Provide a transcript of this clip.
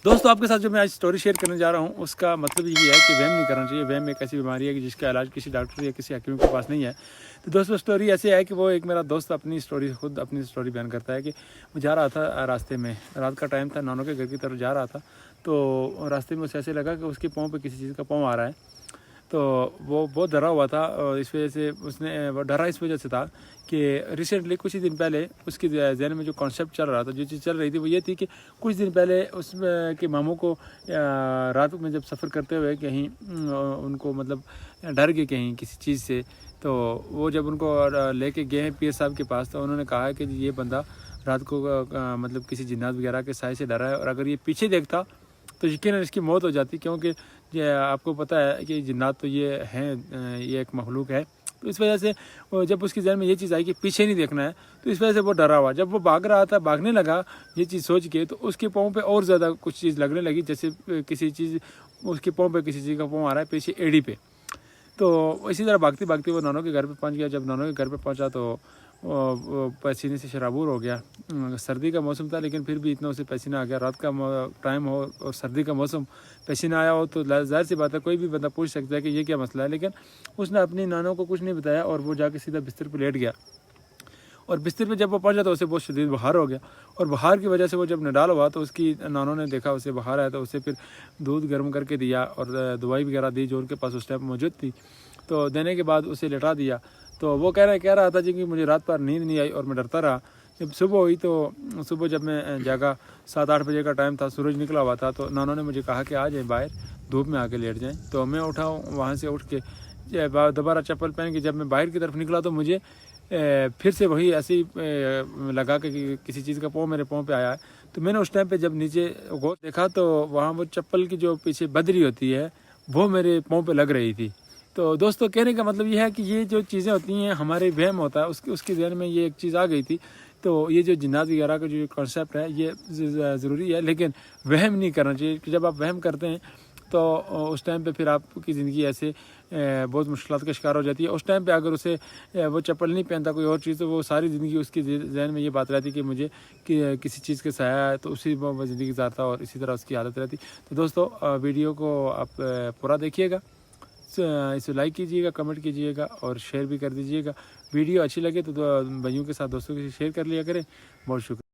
दोस्तों आपके साथ जो मैं आज स्टोरी शेयर करने जा रहा हूँ उसका मतलब यही है कि वहम नहीं करना चाहिए। वहम एक ऐसी बीमारी है कि जिसका इलाज किसी डॉक्टर या किसी हकीम के पास नहीं है। तो दोस्तों स्टोरी ऐसे है कि वो एक मेरा दोस्त खुद अपनी स्टोरी बयान करता है कि मैं जा रहा था रास्ते में, रात का टाइम था, नानों के घर की तरफ जा रहा था। तो रास्ते में उसे ऐसे लगा कि उसके पाँव पे किसी चीज़ का पाँव आ रहा है। तो वो बहुत डरा हुआ था और इस वजह से वो डरा इस वजह से था कि रिसेंटली कुछ ही दिन पहले उसके जहन में जो कॉन्सेप्ट चल रहा था, जो चीज़ चल रही थी वो ये थी कि कुछ दिन पहले उसमें के मामू को रात में जब सफ़र करते हुए कहीं उनको मतलब डर गए कहीं किसी चीज़ से। तो वो जब उनको लेके गए हैं पीर साहब के पास, तो उन्होंने कहा है कि ये बंदा रात को मतलब किसी जिन्नात वगैरह के साय से डरा है, और अगर ये पीछे देखता तो यकीनन इसकी मौत हो जाती, क्योंकि ये आपको पता है कि जिन्नात तो ये हैं, ये एक मखलूक है। तो इस वजह से जब उसके जहन में ये चीज़ आई कि पीछे नहीं देखना है, तो इस वजह से वो डरा हुआ। जब वो भाग रहा था, भागने लगा ये चीज़ सोच के, तो उसके पाँव पे और ज़्यादा कुछ चीज़ लगने लगी, जैसे किसी चीज़ उसके पाँव पे किसी चीज़ का पाँव आ रहा है पीछे एड़ी पे। तो इसी तरह भागते भागते वो नानों के घर पे पहुंच गया। जब नानों के घर पे पहुंचा तो वो पसीने से शराबूर हो गया। सर्दी का मौसम था लेकिन फिर भी इतना उसे पसीना आ गया। रात का टाइम हो और सर्दी का मौसम, पसीना आया हो तो जाहिर सी बात है कोई भी बंदा पूछ सकता है कि ये क्या मसला है। लेकिन उसने अपनी नानों को कुछ नहीं बताया और वो जाके सीधा बिस्तर पर लेट गया। और बिस्तर पे जब वो पहुंचा तो उसे बहुत शदीद बुखार हो गया, और बुखार की वजह से वो जब निडाल हुआ तो उसकी नानों ने देखा उसे बुखार आया, तो उसे फिर दूध गर्म करके दिया और दवाई वगैरह दी जो उनके पास उस टाइम मौजूद थी। तो देने के बाद उसे लेटा दिया। तो वो कह रहा था जी कि मुझे रात भर नींद नहीं आई और मैं डरता रहा। जब सुबह हुई तो सुबह जब मैं जागा 7-8 बजे का टाइम था, सूरज निकला हुआ था, तो नानों ने मुझे कहा कि आ जाए बाहर, धूप में आके लेट जाएँ। तो मैं उठा, वहाँ से उठ के दोबारा चप्पल पहन के जब मैं बाहर की तरफ निकला तो मुझे फिर से वही ऐसे ही लगा कि किसी चीज़ का पाँव मेरे पाँव पे आया है। तो मैंने उस टाइम पे जब नीचे गौर देखा तो वहाँ वो चप्पल की जो पीछे बदरी होती है वो मेरे पाँव पे लग रही थी। तो दोस्तों कहने का मतलब ये है कि ये जो चीज़ें होती हैं हमारे वहम होता है, उसके जहन में ये एक चीज़ आ गई थी। तो ये जो जिन्नात वगैरह का जो कॉन्सेप्ट है ये ज़रूरी है, लेकिन वहम नहीं करना चाहिए कि जब आप वहम करते हैं तो उस टाइम पे फिर आपकी ज़िंदगी ऐसे बहुत मुश्किलात का शिकार हो जाती है। उस टाइम पे अगर उसे वो चप्पल नहीं पहनता कोई और चीज़, तो वो सारी ज़िंदगी उसकी जहन में ये बात रहती कि मुझे किसी चीज़ के साया है, तो उसी वो ज़िंदगी गुजारता और इसी तरह उसकी हालत रहती। तो दोस्तों वीडियो को आप पूरा देखिएगा, इसे लाइक कीजिएगा, कमेंट कीजिएगा और शेयर भी कर दीजिएगा। वीडियो अच्छी लगे तो भाइयों के साथ, दोस्तों के साथ शेयर कर लिया करें। बहुत शुक्रिया।